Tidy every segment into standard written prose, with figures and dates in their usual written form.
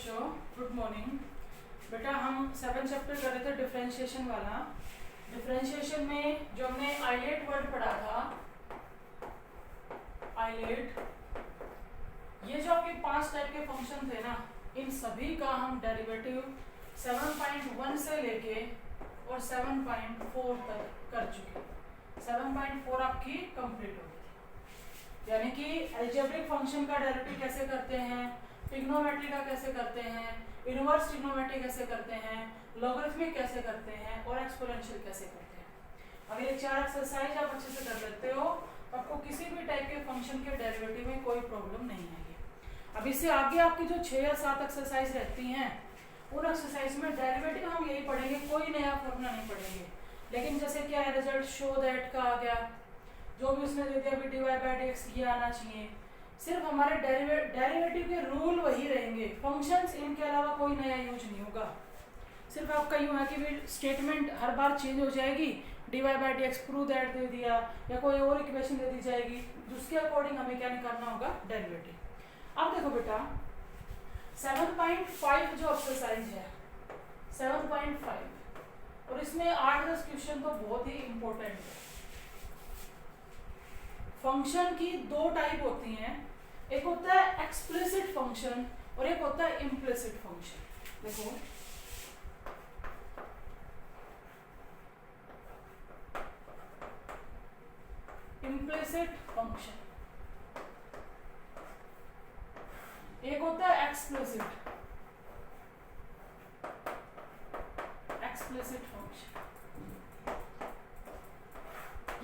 बच्चों, good morning. बेटा हम 7 चैप्टर कर रहे थे डिफरेंशिएशन वाला। डिफरेंशिएशन में जो हमने आइलेट वर्ड पढ़ा था, आइलेट, ये जो आपके 5 टाइप के फंक्शन थे ना, इन सभी का हम डेरिवेटिव 7.1 से लेके और 7.4 तक कर चुके। 7.4 आपकी कंप्लीट हो गई। यानी कि अलजेब्रिक फंक्शन का डेरिवेटिव कैसे करते हैं, ट्रिग्नोमेट्री का कैसे करते हैं, इनवर्स ट्रिग्नोमेट्री कैसे करते हैं, लॉगरिथमिक कैसे करते हैं और एक्सपोनेंशियल कैसे करते हैं। अगर ये 4 एक्सरसाइज आप अच्छे से कर लेते हो तो आपको किसी भी टाइप के फंक्शन के डेरिवेटिव में कोई प्रॉब्लम नहीं आएगी। अब इससे आगे आपकी जो 6 या 7 एक्सरसाइज रहती हैं, उन एक्सरसाइज में डेरिवेटिव हम यही पढ़ेंगे, कोई नया फॉर्मूला नहीं पढ़ेंगे। लेकिन जैसे क्या है, रिजल्ट शो दैट का आ गया, जो भी उसने दे दिया अभी dy बाई dx ये आना चाहिए। सिर्फ हमारे डेरिवेटिव के रूल वही रहेंगे, फंक्शंस इनके अलावा कोई नया यूज नहीं होगा। सिर्फ आपका यूँ है कि भी स्टेटमेंट हर बार चेंज हो जाएगी, dy by dx prove that they दिया या कोई और इक्वेशन दे दी जाएगी, जिसके अकॉर्डिंग हमें क्या निकालना होगा, डेरिवेटिव। अब देखो बेटा 7.5 जो एक्सरसाइज है 7.5, और इसमें 8-10 क्वेश्चन तो बहुत ही इंपॉर्टेंट है। फंक्शन की 2 टाइप होती हैं, एक होता है एक्सप्लिसिट फंक्शन और एक होता है इम्प्लिसिट फंक्शन। देखो इम्प्लिसिट फंक्शन, एक होता है एक्सप्लिसिट फंक्शन।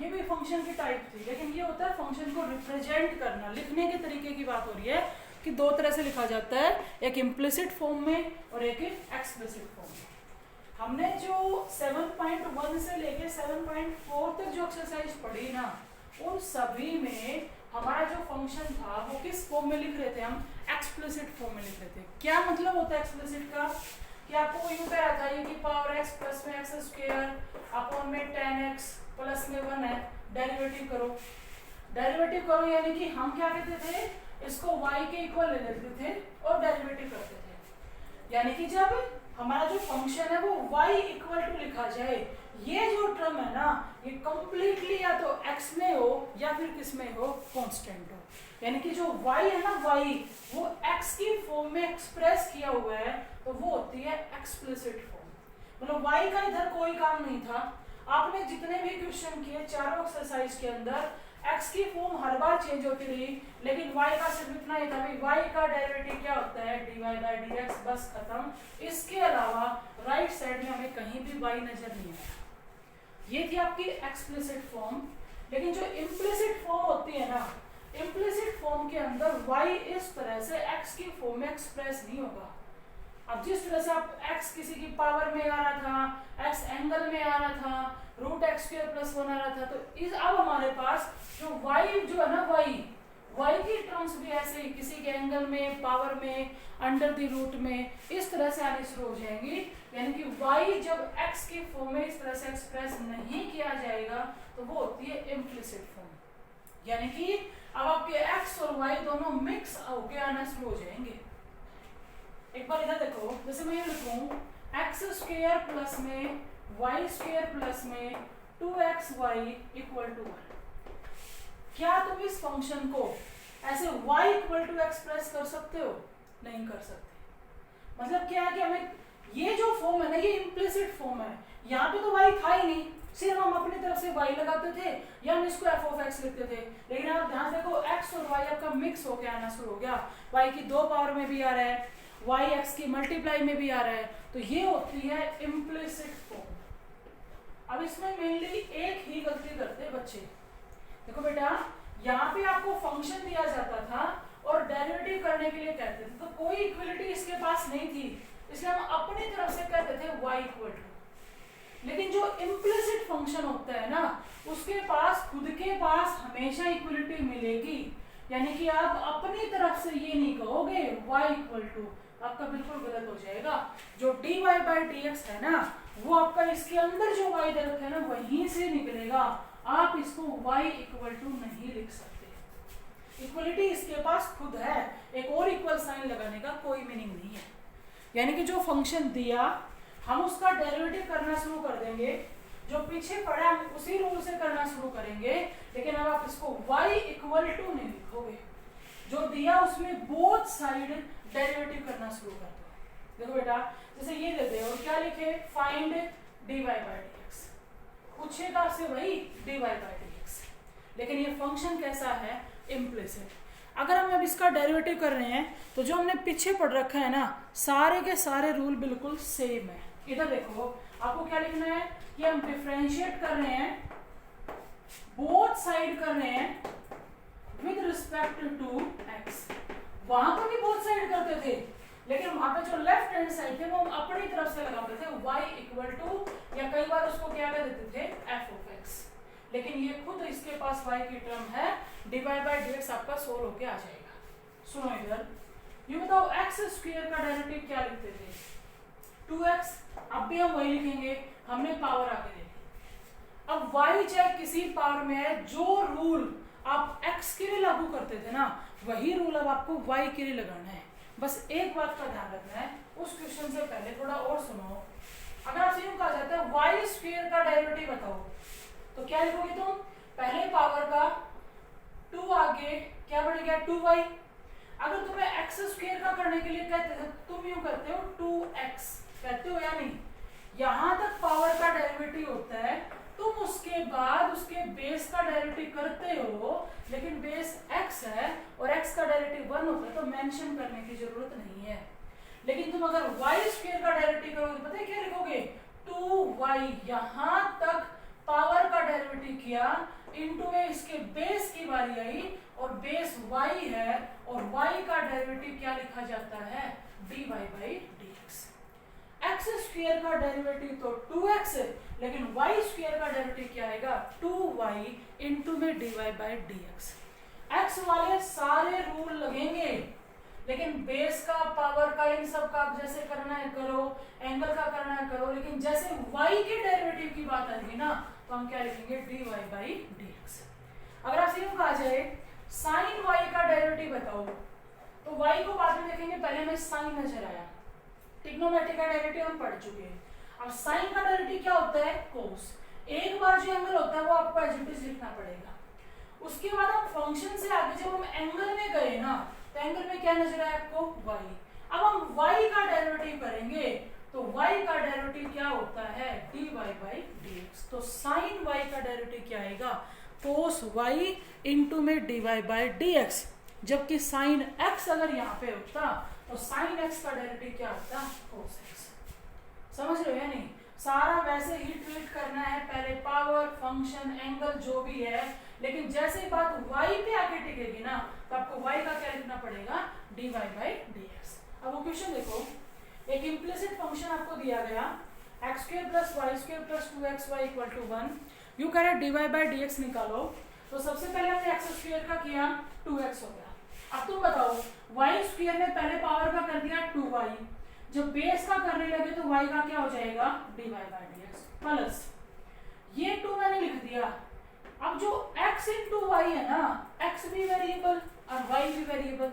ये भी फंक्शन की टाइप थी, लेकिन ये होता है फंक्शन को रिप्रेजेंट करना, लिखने के तरीके की बात हो रही है कि 2 तरह से लिखा जाता है, एक इम्प्लिसिट फॉर्म में और एक एक्सप्लिसिट फॉर्म में। हमने जो 7.1 से लेके 7.4 तक जो एक्सरसाइज पढ़ी ना, उन सभी में हमारा जो फंक्शन था वो किस फॉर्म में लिख रहे थे, हम एक्सप्लिसिट फॉर्म में लिख रहे थे। क्या मतलब होता है एक्सप्लिसिट का, कि आपको यूं कह रहा था ये की पावर x प्लस में एक्स स्क्वायर अपॉन में 10x प्लस में 1 है, डेरिवेटिव करो, यानी कि हम क्या कहते थे, इसको y के इक्वल ले लेते थे और डेरिवेटिव करते थे। यानी कि जब हमारा जो फंक्शन है वो y इक्वल टू लिखा जाए, ये जो टर्म है ना, ये कंप्लीटली या तो x में हो या फिर किस में हो, कांस्टेंट हो। यानी कि जो y है ना, y वो x की फॉर्म में एक्सप्रेस किया हुआ है, तो वो होती है एक्सप्लिसिट फॉर्म। मतलब y का इधर कोई काम नहीं था। आपने जितने भी क्वेश्चन किए चारों एक्सरसाइज के अंदर, x की फॉर्म हर बार चेंज होती रही, लेकिन y का सिर्फ इतना ही था, y का डेरिवेटिव क्या होता है, dy बाई dx, बस खत्म। इसके अलावा राइट साइड में हमें कहीं भी y नजर नहीं आया। ये थी आपकी एक्सप्लिसिट फॉर्म। लेकिन जो इम्प्लिसिट फॉर्म होती है ना, इम्प्लिसिट फॉर्म के अंदर y इस तरह से x की फॉर्म में एक्सप्रेस नहीं होगा। अब जिस तरह से आप x किसी की पावर में आ रहा था, x एंगल में आ रहा था, रूट एक्स स्क्वायर प्लस 1 आ रहा था, तो इस अब हमारे पास जो y जो है ना, y की टर्म्स भी ऐसे ही किसी के एंगल में, पावर में, अंडर द रूट में, इस तरह से आनी शुरू हो जाएंगी। यानी कि y जब x की फॉर्म में इस तरह से एक्सप्रेस नहीं किया जाएगा तो वो होती है इम्प्लिसिट फॉर्म। यानी कि अब आपके x और y दोनों मिक्स होके आना शुरू हो जाएंगे। एक बार इधर देखो, जैसे मैं ये लिखूं एक्स स्क्वायर प्लस में वाई स्क्वायर प्लस में 2xy इक्वल टू 1, क्या तुम इस फंक्शन को ऐसे y इक्वल टू एक्सप्रेस कर सकते हो? नहीं कर सकते। मतलब क्या है कि हमें ये जो फॉर्म है ना, ये इम्प्लिसिट फॉर्म है, यहाँ पे तो y था ही नहीं, सिर्फ हम अपनी तरफ से y लगाते थे या हम इसको f ऑफ x लिखते थे। लेकिन आप ध्यान देखो x और y आपका मिक्स होके आना शुरू हो गया, y की 2 पावर में भी आ रहा है, y x की मल्टीप्लाई में भी आ रहा है, तो ये होती है इम्प्लिसिट फॉर्म। अब इसमें मेनली एक ही गलती करते बच्चे। देखो बेटा, यहाँ पे आपको फंक्शन दिया जाता था और डेरिवेटिव करने के लिए कहते थे, तो कोई इक्वलिटी इसके पास नहीं थी, इसलिए हम अपनी तरफ से कहते थे y इक्वल टू। लेकिन जो इम्प्लिसिट फंक्शन होता है ना, उसके पास खुद के पास हमेशा इक्वलिटी मिलेगी। यानी कि आप अपनी तरफ से ये नहीं कहोगे y इक्वल टू, आपका बिल्कुल गलत हो जाएगा। जो dy बाई dx है ना, वो आपका इसके अंदर जो y दे रखा है ना, वहीं से निकलेगा। आप इसको y इक्वल टू नहीं लिख सकते। इक्वलिटी इसके पास खुद है, एक और इक्वल साइन लगाने का कोई मीनिंग नहीं है। यानी कि जो फंक्शन दिया हम उसका डेरिवेटिव करना शुरू कर देंगे, जो पीछे पड़ा हम उसी रूल से करना शुरू करेंगे, लेकिन अब आप इसको y इक्वल टू नहीं लिखोगे, जो दिया उसमें बोथ साइड डेरिवेटिव करना शुरू कर दो। देखो बेटा जैसे ये दे दे और क्या लिखे, फाइंड dy बाई dx, पूछेगा आपसे वही dy बाई dx, लेकिन ये फंक्शन कैसा है, इम्प्लिसिट। अगर हम अब इसका डेरिवेटिव कर रहे हैं तो जो हमने पीछे पढ़ रखा है ना, सारे के सारे रूल बिल्कुल सेम है। इधर देखो आपको क्या लिखना है कि हम डिफरेंशिएट कर रहे हैं, बोथ साइड कर रहे हैं विद रिस्पेक्ट टू x। वहां पर भी बोथ साइड करते थे, लेकिन वहां पे जो लेफ्ट हैंड साइड थे वो हम अपनी तरफ से लगाते थे y इक्वल टू, या कई बार उसको क्या कर देते थे f ऑफ x, लेकिन ये खुद इसके पास y की टर्म है, dy बाई dx आपका सोल्व होके आ जाएगा। सुनो इधर, ये बताओ x स्क्वायर का डेरिवेटिव क्या लिखते थे, 2x, अब भी हम वही लिखेंगे, हमने पावर आके दे दी। अब y चाहे किसी पावर में है, जो रूल आप x के लिए लागू करते थे ना, वही रूल अब आपको y के लिए लगाना है। बस एक बात का ध्यान रखना है, उस क्वेश्चन से पहले थोड़ा और सुनो। अगर आपसे यूं कहा जाता है y स्क्वायर का डेरिवेटिव बताओ, तो क्या लिखोगे तुम, पहले पावर का 2 आगे क्या बढ़ेगा 2y। अगर तुम्हें x स्क्वायर का करने के लिए कहते हैं, तुम यूं करते हो 2x कहते हो या नहीं, यहां तक पावर का डेरिवेटिव होता है, तुम उसके बाद उसके बेस का डेरिवेटिव करते हो, लेकिन बेस x है और x का डेरिवेटिव 1 होता है, तो मेंशन करने की जरूरत नहीं है। लेकिन तुम अगर y स्क्वायर का डेरिवेटिव करोगे, पता है क्या लिखोगे, 2y, यहां तक पावर का डेरिवेटिव किया, इनटू में इसके बेस की बारी आई और बेस y है, और y का डेरिवेटिव क्या लिखा जाता है, dy by dx। x square का डेरिवेटिव तो 2x है, लेकिन y स्क्वायर का डेरिवेटिव क्या आएगा, 2y इनटू में dy बाई dx। x वाले सारे रूल लगेंगे, लेकिन बेस का, पावर का, इन सब का जैसे करना है करो, एंगल का करना है करो, लेकिन जैसे y के डेरिवेटिव की बात आएगी ना, तो हम क्या लिखेंगे, dy बाई dx। अगर आपसे यूं कहा जाए sin y का डेरिवेटिव बताओ, तो y को बाद में देखेंगे, पहले हमें sin नजर आया, ट्रिग्नोमेट्री का डेरिवेटिव हम पढ़ चुके हैं। अब sin का डेरिवेटिव क्या होता है, cos। एक बार जो एंगल होता है वो आपको एज इट इज लिखना पड़ेगा। उसके बाद हम फंक्शन से आगे जब हम एंगल में गए ना, तो एंगल में क्या नजर आया आपको, y। अब हम y का डेरिवेटिव करेंगे, तो y का डेरिवेटिव क्या होता है, dy बाई dx। तो sin y का डेरिवेटिव क्या आएगा, cos y इनटू में dy बाई dx। जबकि sin x अगर यहाँ पे होता, तो sin x का डेरिवेटिव क्या होता, cos x। समझ रहे हो या नहीं, सारा वैसे ही ट्रीट करना है, पहले पावर, फंक्शन, एंगल जो भी है, लेकिन जैसे ही बात y पे आके टिकेगी ना, तो आपको y का क्या लिखना पड़ेगा, dy बाई dx। अब वो क्वेश्चन देखो, एक इम्प्लिसिट फंक्शन आपको दिया गया, x square plus Y square plus 2xy equal to 1, U कह रहे dy बाई dx निकालो, तो सबसे पहले हमने x स्क्वायर का किया, 2x हो गया। अब तुम बताओ, y स्क्वायर में पहले पावर का कर दिया 2y, जब बेस का करने लगे तो y का क्या हो जाएगा, dy बाई dx प्लस ये 2 मैंने लिख दिया। अब जो x इंटू वाई है ना, x भी वेरिएबल और y भी वेरिएबल,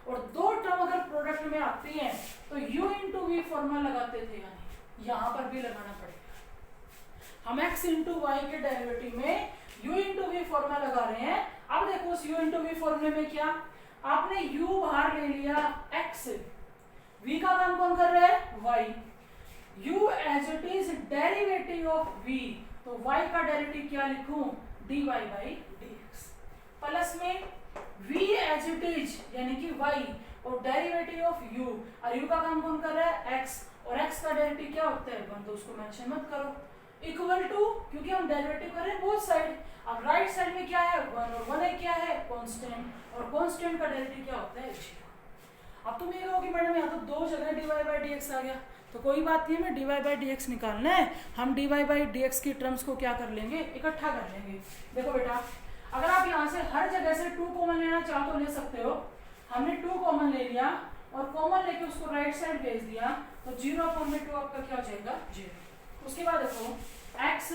और दो टर्म अगर प्रोडक्ट में आती हैं तो u इंटू वी फॉर्मूला लगाते थे, यानी यहाँ पर भी लगाना पड़ेगा। हम x इंटू वाई के डेरिवेटिव में u इंटू वी फॉर्मूला लगा रहे हैं। अब देखो उस u इंटू वी फॉर्मूले में क्या, आपने u बाहर ले लिया x, v का काम कौन कर रहा है, y, u as it is derivative of v, तो y का डेरिवेटिव क्या लिखूं, dy बाई dx, प्लस में v एज इट इज यानी कि y और डेरिवेटिव ऑफ u, और u का काम कौन कर रहा है, x, और x का डेरिवेटिव क्या होता है 1, तो उसको मेंशन मत करो, इक्वल टू, क्योंकि हम डेरिवेटिव कर रहे हैं बोथ साइड। अब राइट साइड में क्या है 1, और 1 है क्या है कांस्टेंट, और कांस्टेंट का डेरिवेटिव क्या होता है 0। अब तुम ये कहोगे मैडम यहाँ तो दो जगह dy बाई dx आ गया, तो कोई बात नहीं, हमें dy बाई dx निकालना है, हम dy बाई dx की टर्म्स को क्या कर लेंगे, इकट्ठा कर लेंगे। देखो बेटा, अगर आप यहाँ से हर जगह से 2 कॉमन लेना चाहो तो ले सकते हो, हमने 2 कॉमन ले लिया और कॉमन लेके उसको राइट साइड भेज दिया, तो 0/2 आपका क्या हो जाएगा 0। उसके बाद देखो x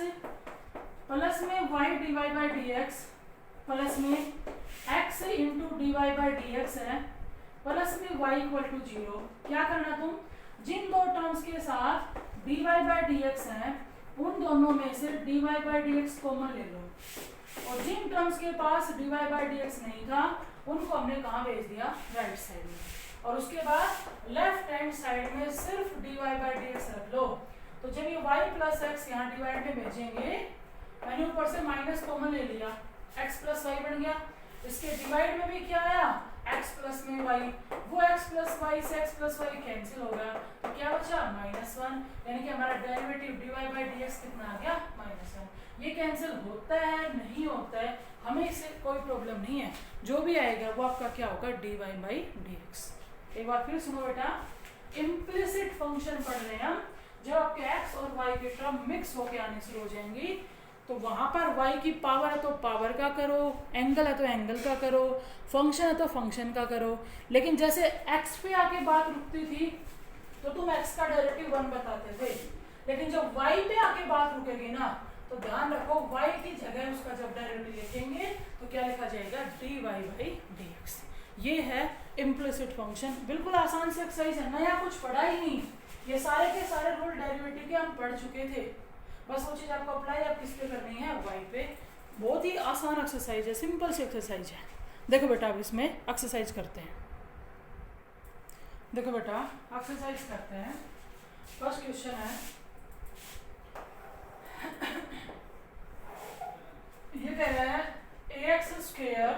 प्लस में y dy by dx plus में x into dy by dx है, प्लस में y इक्वल टू 0। क्या करना तुम, जिन दो टर्म्स के साथ dy बाई डी एक्स है उन दोनों में से dy by D x common ले लो, और जिन टर्म्स के पास dy बाई डी एक्स नहीं था उनको हमने कहाँ भेज दिया, राइट साइड में, और उसके बाद लेफ्ट हैंड साइड में सिर्फ dy बाई डी एक्स रख लो। तो जब ये y प्लस एक्स यहाँ डिवाइड में भेजेंगे, मैंने ऊपर से माइनस कॉमन ले लिया, x प्लस वाई बन गया, इसके डिवाइड में भी क्या आया, x प्लस में y, वो x प्लस वाई से x प्लस वाई कैंसिल हो गया, तो क्या बचा -1, यानी कि हमारा derivative dy by D x कितना आ गया, -1। ये कैंसिल होता है नहीं होता है हमें इससे कोई प्रॉब्लम नहीं है, जो भी आएगा वो आपका क्या होगा, dy बाई डी एक्स। एक बार फिर सुनो बेटा, इम्प्लिसिट फंक्शन पढ़ रहे हैं हम, जब आपके x और y के टर्म मिक्स होके आने शुरू हो जाएंगी तो वहां पर y की पावर है तो पावर का करो, एंगल है तो एंगल का करो, फंक्शन है तो फंक्शन का करो। लेकिन जैसे x पे आके बात रुकती थी तो तुम x का डेरिवेटिव 1 बताते थे, लेकिन जब y पे आके बात रुकेगी ना तो ध्यान रखो y की जगह उसका जब डेरिवेटिव लिखेंगे तो क्या लिखा जाएगा, dy बाई डी एक्स। ये है इम्प्लिसिट फंक्शन, बिल्कुल आसान से एक्सरसाइज है, नया कुछ पढ़ा ही नहीं, ये सारे के सारे रूल डेरिवेटिव के हम पढ़ चुके थे, बस वो चीज़ आपको अप्लाई आप किस पे करनी है, y पे। बहुत ही आसान एक्सरसाइज है, सिंपल सी एक्सरसाइज है। देखो बेटा अब इसमें एक्सरसाइज करते हैं, देखो बेटा एक्सरसाइज करते हैं। फर्स्ट क्वेश्चन है, ये कह रहा है ax square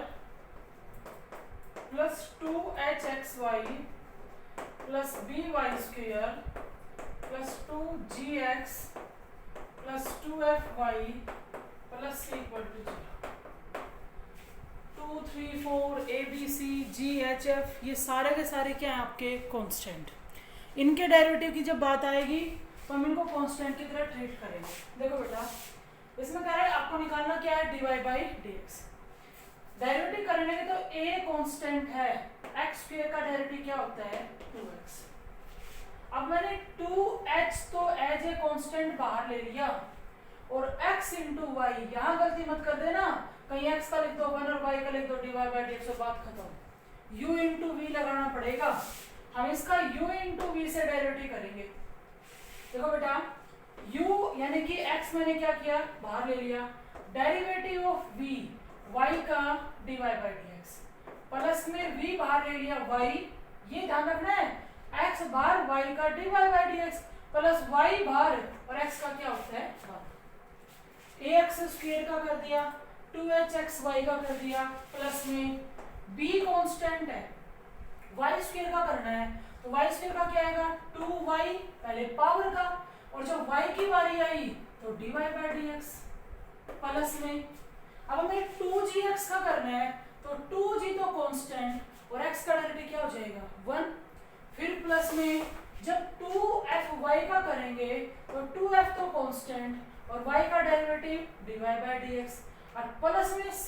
plus 2hxy plus by square plus 2gx plus 2fy plus c equal to 0। 2 3 4 abc g h f ये सारे के सारे क्या हैं आपके कांस्टेंट। इनके डेरिवेटिव की जब बात आएगी तो हम इनको कांस्टेंट की तरह ट्रीट करेंगे। देखो बेटा इसमें कह रहा है आपको निकालना क्या है, dy by D x. Derivative करने के तो a कांस्टेंट है, x स्क्वायर का डेरिवेटिव क्या होता है, 2x। अब मैंने 2h तो एज ए कांस्टेंट बाहर ले लिया और x इंटू वाई, यहाँ गलती मत कर देना, कहीं x का लिख दो 1 और y का लिख दो dy बाई डी एक्स और बात खत्म। u इंटू वी लगाना पड़ेगा, हम इसका u इंटू वी से डेरिवेटिव करेंगे। देखो बेटा u यानी कि x मैंने क्या किया, बाहर ले लिया, डेरिवेटिव ऑफ v y का dy by D x plus में v बाहर ले लिया y, ये ध्यान रखना है, x बाहर y का dy by D x plus y बाहर और x का क्या होता है बाहर। ax स्क्वायर का कर दिया, 2hxy का कर दिया, प्लस में b कांस्टेंट है, y स्क्वायर का करना है तो y स्क्वायर का क्या आएगा, 2y पहले पावर का, और जब y की बारी आई तो dy by D x plus में, अब हमें 2gx का करना है तो 2g तो कांस्टेंट और x का डेरिवेटिव क्या हो जाएगा 1, फिर प्लस में जब 2fy का करेंगे तो 2f तो कांस्टेंट और y का derivative dy by D x, और प्लस में c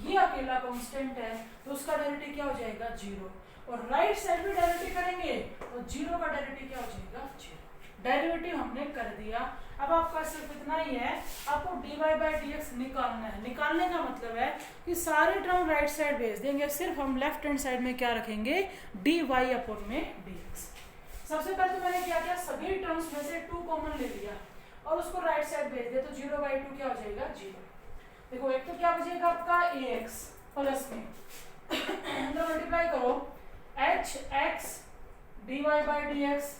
ये अकेला कांस्टेंट है तो उसका डेरिवेटिव क्या हो जाएगा 0, और राइट साइड में डेरिवेटिव करेंगे तो 0 का डेरिवेटिव क्या हो जाएगा 0। डेरिवेटिव हमने कर दिया। अब आपका सिर्फ इतना ही है, आपको dy बाई डी एक्स निकालना है। निकालने का मतलब है कि सारे टर्म राइट साइड भेज देंगे, सिर्फ हम लेफ्ट हैंड साइड में क्या रखेंगे, dy अपॉन में dx। सबसे पहले तो मैंने क्या किया, सभी टर्म्स में से 2 कॉमन ले लिया और उसको राइट साइड भेज दिया, तो 0/2 क्या हो जाएगा 0। देखो एक तो क्या बचेगा आपका ax प्लस में तो मल्टीप्लाई करो hx dy by D x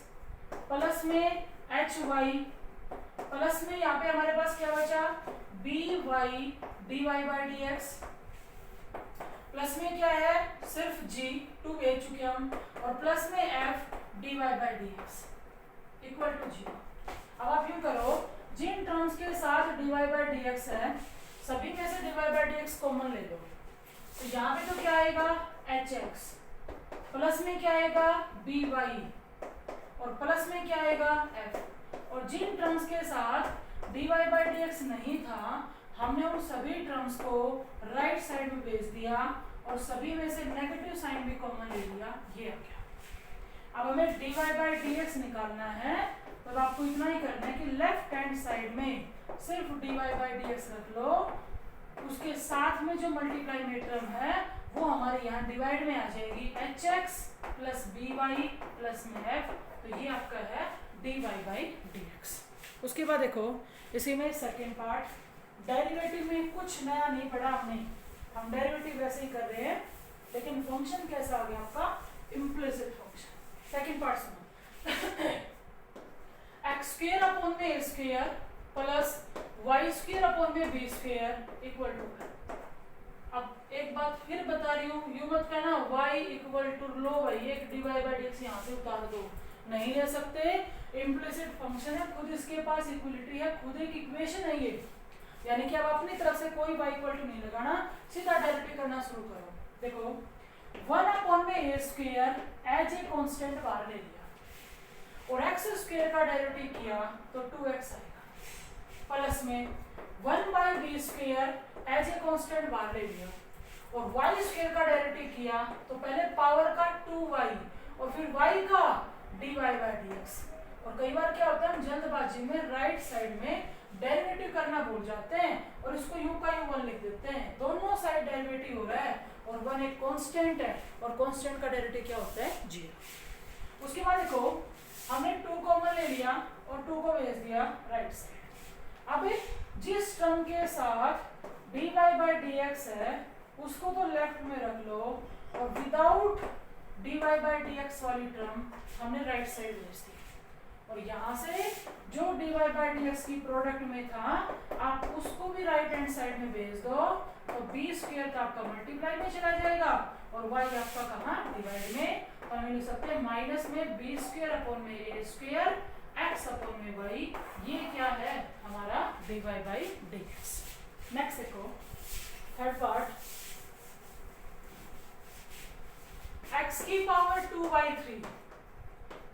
plus में hy प्लस में यहाँ पे हमारे पास क्या बचा, by dy by D x plus में क्या है सिर्फ g 2 भेज चुके हम, और प्लस में f dy by D X equal to 0। अब आप यूं करो, जिन टर्म्स के साथ dy बाई डी एक्स है सभी में से dy by D x common ले लो, तो यहाँ पे तो क्या आएगा hx प्लस में क्या आएगा by और प्लस में क्या आएगा f, और जिन टर्म्स के साथ dy बाई डी एक्स नहीं था हमने उन सभी टर्म्स को राइट साइड में भेज दिया और सभी में से नेगेटिव साइन भी कॉमन ले लिया। ये आ गया। अब हमें dy बाई डी एक्स निकालना है तो आपको इतना ही करना है कि लेफ्ट हैंड साइड में सिर्फ dy बाई डी एक्स रख लो, उसके साथ में जो मल्टीप्लाई में टर्म है वो हमारे यहाँ डिवाइड में आ जाएगी hx प्लस by प्लस में f तो ये आपका है dy बाई dx। उसके बाद देखो इसी में सेकेंड पार्ट, डेरिवेटिव में कुछ नया नहीं पढ़ा हमने, हम डेरिवेटिव वैसे ही कर रहे हैं, लेकिन फंक्शन कैसा आ गया आपका, इम्प्लिसिट फंक्शन। सेकेंड पार्ट सुनो, एक्स स्क्वायर अपॉन में a square plus Y square upon में बी स्क्वायर इक्वल टू। अब एक बात फिर बता रही हूँ, यू मत कहना y इक्वल टू लो भाई एक dy बाई dx यहाँ से उतार दो, नहीं ले सकते। इम्प्लिसिट फंक्शन है, खुद इसके पास इक्वलिटी है, खुद एक इक्वेशन है ये, यानी कि अब अपनी तरफ से कोई y इक्वल टू नहीं लगाना, सीधा डेरिवेटिव करना शुरू करो। देखो 1 अपॉन में a square as a constant बाहर ले लिया और एक्स स्क्वायर का डेरिवेटिव किया तो 2x आएगा, प्लस में 1 by B square as a constant बाहर ले लिया और वाई स्क्वायर का डेरिवेटिव किया तो पहले पावर का 2y और फिर y का dy बाई dx। और कई बार क्या होता है हम जल्दबाजी में राइट साइड में डेरिवेटिव करना भूल जाते हैं और इसको u का u1 लिख देते हैं, दोनों साइड डेरिवेटिव हो रहा है और 1 एक कांस्टेंट है और कांस्टेंट का डेरिवेटिव क्या होता है, 0। उसके बाद देखो हमने 2 कॉमन ले लिया और 2 को भेज दिया राइट साइड। अब जिस टर्म के साथ dy बाई dx है उसको तो लेफ्ट में रख लो और विदाउट dy बाई dx वाली टर्म हमने राइट साइड भेज दी। और यहाँ से जो dy बाई dx की प्रोडक्ट में था आप उसको भी राइट हैंड साइड में भेज दो तो b स्क्वायर का आपका मल्टीप्लाई में चला जाएगा और y आपका कहाँ, डिवाइड में। तो हम लिख सकते हैं माइनस में b स्क्वायर अपॉन में a स्क्वायर x अपॉन में y, ये क्या है हमारा dy बाई dx। नेक्स्ट देखो थर्ड पार्ट, x की पावर 2/3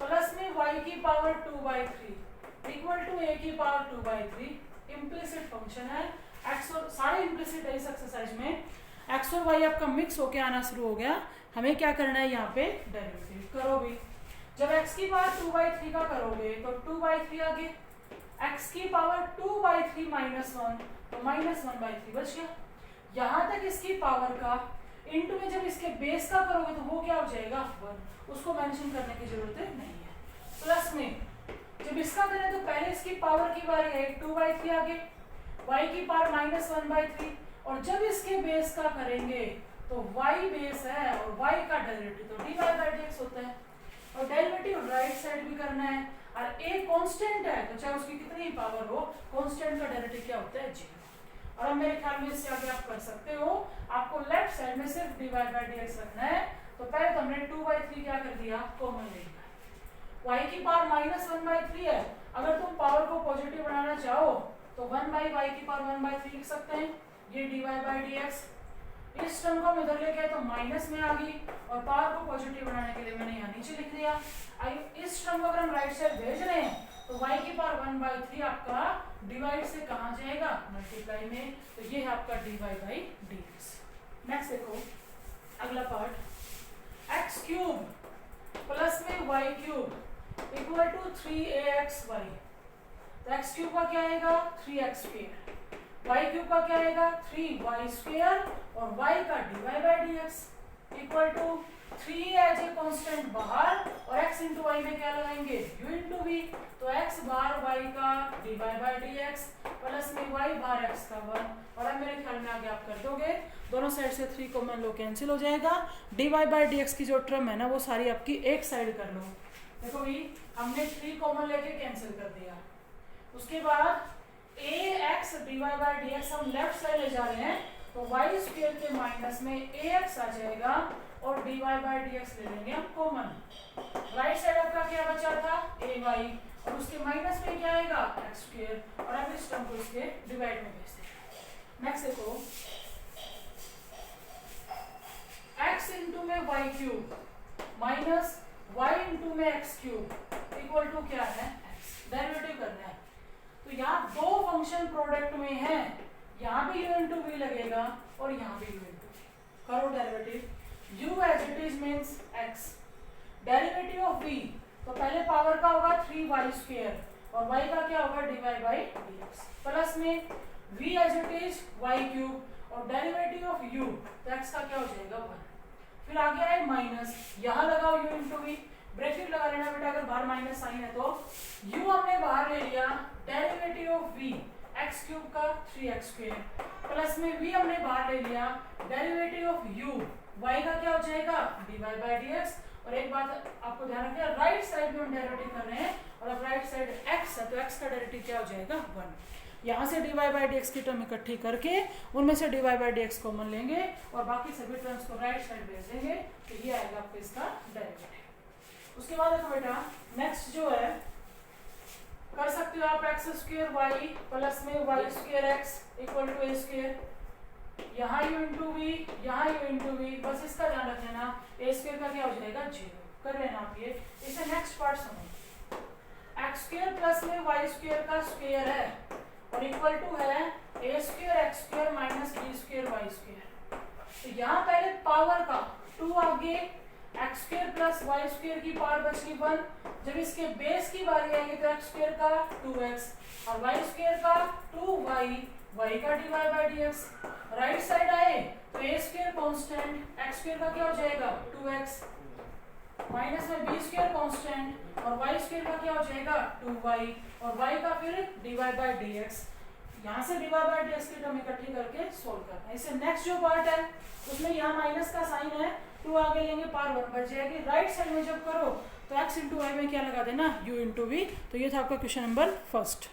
प्लस में y की पावर 2/3 इक्वल टू a की पावर 2/3। इम्प्लिसिट फंक्शन है, x और सारे इम्प्लिसिट है इस एक्सरसाइज में, x और y आपका मिक्स होके आना शुरू हो गया। हमें क्या करना है यहाँ पे, डेरिवेटिव करो भी। जब x की पावर 2/3 का करोगे तो 2/3 आगे, x की पावर 2/3 माइनस 1 तो माइनस 1/3 बच गया। यहाँ तक इसकी पावर का इनटू में जब इसके बेस का करोगे तो वो क्या हो जाएगा, 1, उसको मेंशन करने की जरूरत नहीं है। प्लस में जब इसका करें तो पहले इसकी पावर की बारी है 2/3 आगे, y की पावर माइनस 1/3 और जब इसके बेस का करेंगे तो y बेस है और y का डेरिवेटिव तो dy बाई dx होता है। और डेरिवेटिव राइट साइड भी करना है और a कांस्टेंट है तो चाहे उसकी कितनी पावर हो, कांस्टेंट का डेरिवेटिव क्या होता है, 0। और अब मेरे ख्याल में इससे आगे आप कर सकते हो, आपको लेफ्ट साइड में सिर्फ dy बाई dx रखना है। तो पहले तो हमने 2/3 क्या कर दिया, कॉमन ले लिया। y की पावर माइनस 1/3 है, अगर तुम पावर को पॉजिटिव बनाना चाहो तो 1 बाई y की पावर 1/3 लिख सकते हैं, ये dy बाई dx। इस टर्म को हम इधर लेके आए तो माइनस में आ गई और पावर को पॉजिटिव बनाने के लिए मैंने यहाँ नीचे लिख दिया। इस टर्म को अगर हम राइट साइड भेज रहे हैं तो y की पावर 1/3 आपका डिवाइड से कहाँ जाएगा, मल्टीप्लाई में, तो ये है आपका dy बाई dx। नेक्स्ट देखो अगला पार्ट, x क्यूब प्लस में y cube equal to 3axy। तो x क्यूब का क्या आएगा, 3x स्क्वायर, y क्यूब का क्या आएगा, 3y स्क्वायर और y का dy by dx equal to 3 as a constant बाहर और x इंटू वाई में क्या लगाएंगे, u इंटू v। तो x बार y का dy बाई dx प्लस में y बार x का 1। और अब मेरे ख्याल में आगे आप कर दोगे, दोनों साइड से 3 कॉमन लो कैंसिल हो जाएगा। dy बाई dx की जो टर्म है ना वो सारी आपकी एक साइड कर लो। देखो भाई हमने 3 कॉमन लेके कैंसिल कर दिया। उसके बाद ax dy बाई dx हम लेफ्ट साइड ले जा रहे हैं तो y स्क्वायर के माइनस में ax आ जाएगा और dy बाई dx ले लेंगे हम कॉमन। राइट साइड आपका क्या बचा था, ay और उसके माइनस में क्या आएगा, x स्क्वायर। और अब इस टर्म को इसके डिवाइड में भेज देंगे। नेक्स्ट देखो x इंटू में y cube minus y into में x क्यूब इक्वल टू क्या है, x। डेरिवेटिव करना है तो यहाँ दो फंक्शन प्रोडक्ट में है, यहाँ भी u इंटू v लगेगा और यहाँ भी u इंटू v। करो derivative, u as it is means x, derivative of v तो पहले पावर का होगा 3y स्क्वायर और y का क्या होगा, dy बाई dx प्लस में v as it is y cube और डेरिवेटिव ऑफ u तो x का क्या हो जाएगा, 1। फिर आगे आए माइनस, यहाँ लगाओ u इंटू v, ब्रैकेट लगा लेना बेटा, अगर बाहर माइनस साइन है तो u हमने बाहर ले लिया derivative of v x cube का 3x स्क्वायर प्लस में v हमने बाहर ले लिया डेरिवेटिव ऑफ u y का क्या हो जाएगा dy बाई dx। और एक बात आपको ध्यान रखना है राइट साइड में हम डेरिवेटिव कर रहे हैं और अब राइट साइड x है तो x का डेरिवेटिव क्या हो जाएगा 1। यहाँ से dy बाई dx की टर्म इकट्ठी करके उनमें से dy बाई dx कॉमन लेंगे और बाकी सभी टर्म्स को राइट साइड भेज देंगे तो ये आएगा आपको इसका डेरिवेटिव। उसके बाद देखो बेटा नेक्स्ट जो है कर सकते हो आप एक्स स्क्वायर वाई प्लस में y square x equal to a square, यहाँ यू इंटू वी यहाँ यू इंटू वी, बस इसका ध्यान रख लेना ए स्क्वायर का क्या हो जाएगा 0 कर लेना आप ये। इसे नेक्स्ट पार्ट समझो एक्स स्क्वायर प्लस में वाई स्क्वायर का स्क्वायर है और इक्वल टू है a square x square minus b square y square. तो यहाँ पहले पावर का 2 आगे x square plus Y square की पावर बच गई 1, जब इसके बेस की बारी आएगी तो एक्स स्क्वायर का 2x और वाई स्क्वायर का 2y, y का dy by dx। Right side आए तो ए स्क्वायर कांस्टेंट एक्स स्क्वायर का क्या हो जाएगा 2x माइनस में बी स्क्वायर कांस्टेंट और वाई स्क्वायर का क्या हो जाएगा 2y और y का फिर dy बाई dx। यहाँ से dy बाई dx की टर्म इकट्ठी करके सोल्व करना है। इसे नेक्स्ट जो पार्ट है उसमें यहाँ माइनस का साइन है 2 आगे लेंगे पावर 1 बच जाएगी। राइट साइड में जब करो तो x इंटू वाई में क्या लगा देना u इंटू वी। तो ये था आपका क्वेश्चन नंबर फर्स्ट।